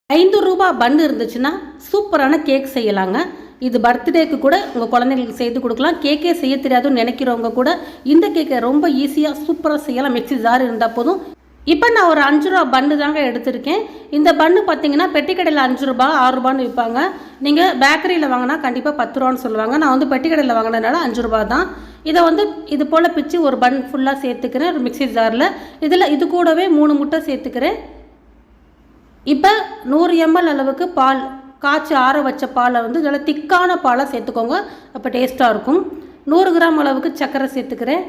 ரூ. 5 பன் இருந்துச்சுன்னா சூப்பரான கேக் செய்யலாங்க. இது பர்த்டேக்கு கூட உங்கள் குழந்தைங்களுக்கு செய்து கொடுக்கலாம். கேக்கே செய்ய தெரியாதுன்னு நினைக்கிறவங்க கூட இந்த கேக்கை ரொம்ப ஈஸியாக சூப்பராக செய்யலாம். மிக்ஸி ஜார் இருந்தால் போதும். இப்போ நான் ஒரு ரூ. 5 பன்னு தாங்க எடுத்திருக்கேன். இந்த பன்னு பார்த்தீங்கன்னா பெட்டிக்கடையில் ரூ. 5 6 விற்பாங்க. நீங்கள் பேக்கரியில் வாங்கினா கண்டிப்பாக 10 ரூபான்னு சொல்லுவாங்க. நான் வந்து பெட்டிக்கடையில் வாங்கினதுனால ரூ. 5 தான். இதை வந்து இது போல் பிச்சு ஒரு பன் ஃபுல்லாக சேர்த்துக்கிறேன் ஒரு மிக்ஸி ஜாரில். இது கூடவே 3 முட்டை சேர்த்துக்கிறேன். இப்போ 100 ml அளவுக்கு பால் காய்ச்சி ஆற வச்ச பாலை வந்து இதில் திக்கான பாலை சேர்த்துக்கோங்க. அப்போ டேஸ்ட்டாக இருக்கும். 100 கிராம் அளவுக்கு சர்க்கரை சேர்த்துக்கிறேன்.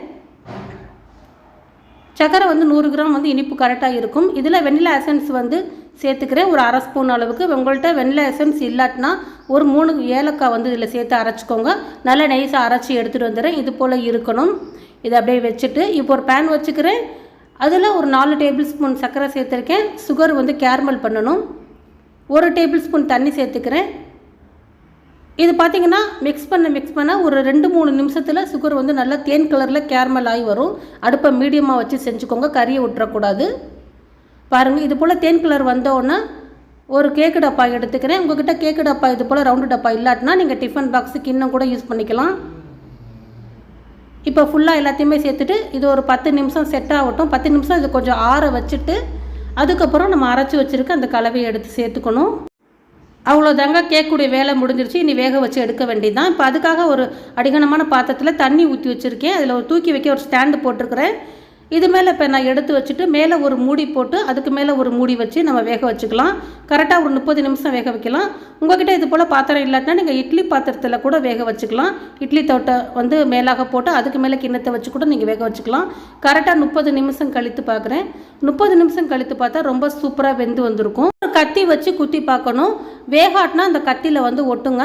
சர்க்கரை வந்து 100 கிராம் வந்து இனிப்பு கரெக்டாக இருக்கும். இதில் வெண்ணிலா எசன்ஸ் வந்து சேர்த்துக்கிறேன் ஒரு அரை ஸ்பூன் அளவுக்கு. உங்கள்கிட்ட வெண்ணிலா எசன்ஸ் இல்லாட்டினா ஒரு 3 ஏலக்காய் வந்து இதில் சேர்த்து அரைச்சிக்கோங்க. நல்லா நைஸாக அரைச்சி எடுத்துகிட்டு வந்துடுறேன். இது போல் இருக்கணும். இதை அப்படியே வச்சுட்டு இப்போ ஒரு பேன் வச்சுக்கிறேன். அதில் ஒரு 4 டேபிள் ஸ்பூன் சர்க்கரை சேர்த்துருக்கேன். சுகர் வந்து கேரமல் பண்ணணும். 1 டேபிள் ஸ்பூன் தண்ணி சேர்த்துக்கிறேன். இது பார்த்திங்கன்னா மிக்ஸ் பண்ண ஒரு 2-3 நிமிஷத்தில் சுகர் வந்து நல்லா தேன் கலரில் கேரமல் ஆகி வரும். அடுப்பை மீடியமாக வச்சு செஞ்சுக்கோங்க, கறியை விட்டுறக்கூடாது. பாருங்கள், இது போல் தேன் கலர் வந்தோடனே ஒரு கேக்கு டப்பா எடுத்துக்கிறேன். உங்கள்கிட்ட கேக்கு டப்பா இது போல் ரவுண்டு டப்பா இல்லாட்டினா நீங்கள் டிஃபன் பாக்ஸு கிண்ணம் கூட யூஸ் பண்ணிக்கலாம். இப்போ ஃபுல்லாக எல்லாத்தையுமே சேர்த்துட்டு இது ஒரு 10 நிமிஷம் செட் ஆகட்டும். 10 நிமிஷம் இது கொஞ்சம் ஆற வச்சுட்டு அதுக்கப்புறம் நம்ம அரைச்சி வச்சுருக்க அந்த கலவையை எடுத்து சேர்த்துக்கணும். அவ்வளோதாங்க, கேக்குடைய வேலை முடிஞ்சிருச்சு. இனி வேக வச்சு எடுக்க வேண்டியதுதான். இப்போ அதுக்காக ஒரு அடிகனமான பாத்திரத்தில் தண்ணி ஊற்றி வச்சுருக்கேன். அதில் ஒரு தூக்கி வைக்க ஒரு ஸ்டாண்டு போட்டிருக்கிறேன். இது மேலே இப்போ நான் எடுத்து வச்சுட்டு மேலே ஒரு மூடி போட்டு அதுக்கு மேலே ஒரு மூடி வச்சு நம்ம வேக வச்சுக்கலாம். கரெக்டாக ஒரு 30 நிமிஷம் வேக வைக்கலாம். உங்கள்கிட்ட இது போல் பாத்திரம் இல்லாட்டினா நீங்கள் இட்லி பாத்திரத்தில் கூட வேக வச்சுக்கலாம். இட்லி தோட்டை வந்து மேலாக போட்டு அதுக்கு மேலே கிண்ணத்தை வச்சு கூட நீங்கள் வேக வச்சுக்கலாம். கரெக்டாக 30 நிமிஷம் கழித்து பார்க்குறேன். 30 நிமிஷம் கழித்து பார்த்தா ரொம்ப சூப்பராக வெந்து வந்திருக்கும். ஒரு கத்தி வச்சு குத்தி பார்க்கணும். வேகாட்டினா அந்த கத்தியில் வந்து ஒட்டுங்க,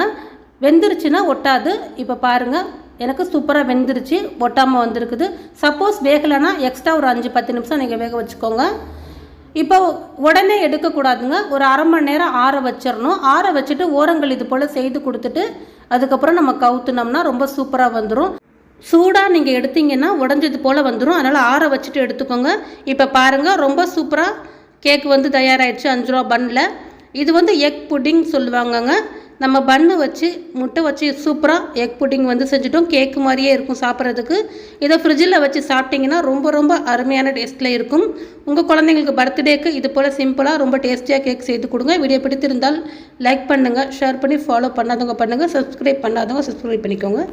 வெந்துருச்சுன்னா ஒட்டாது. இப்போ பாருங்கள், எனக்கு சூப்பராக வெந்துருச்சு, ஒட்டாமல் வந்திருக்குது. சப்போஸ் வேகலைன்னா எக்ஸ்ட்ரா ஒரு 5-10 நிமிஷம் நீங்கள் வேக வச்சுக்கோங்க. இப்போ உடனே எடுக்கக்கூடாதுங்க. ஒரு அரை மணி நேரம் ஆற வச்சிடணும். ஆற வச்சுட்டு ஓரங்கள் இது போல் செய்து கொடுத்துட்டு அதுக்கப்புறம் நம்ம கவுத்துனோம்னா ரொம்ப சூப்பராக வந்துடும். சூடாக நீங்கள் எடுத்தீங்கன்னா உடஞ்சது போல் வந்துடும். அதனால் ஆற வச்சுட்டு எடுத்துக்கோங்க. இப்போ பாருங்கள், ரொம்ப சூப்பராக கேக் வந்து தயாராகிடுச்சு 5 ரூபா பன்னில். இது வந்து எக் புட்டிங் சொல்லுவாங்கங்க. நம்ம பன்னு வச்சு முட்டை வச்சு சூப்பராக எக் புட்டிங் வந்து செஞ்சுட்டோம். கேக்கு மாதிரியே இருக்கும் சாப்பிட்றதுக்கு. இதை ஃப்ரிட்ஜில் வச்சு சாப்பிட்டிங்கன்னா ரொம்ப அருமையான டேஸ்ட்டில் இருக்கும். உங்கள் குழந்தைங்களுக்கு பர்த்டேக்கு இது போல் சிம்பிளாக ரொம்ப டேஸ்டியாக கேக் செய்து கொடுங்க. வீடியோ பிடித்திருந்தால் லைக் பண்ணுங்கள், ஷேர் பண்ணி ஃபாலோ பண்ணாதவங்க பண்ணுங்கள், சப்ஸ்கிரைப் பண்ணாதவங்க சப்ஸ்கிரைப் பண்ணிக்கோங்க.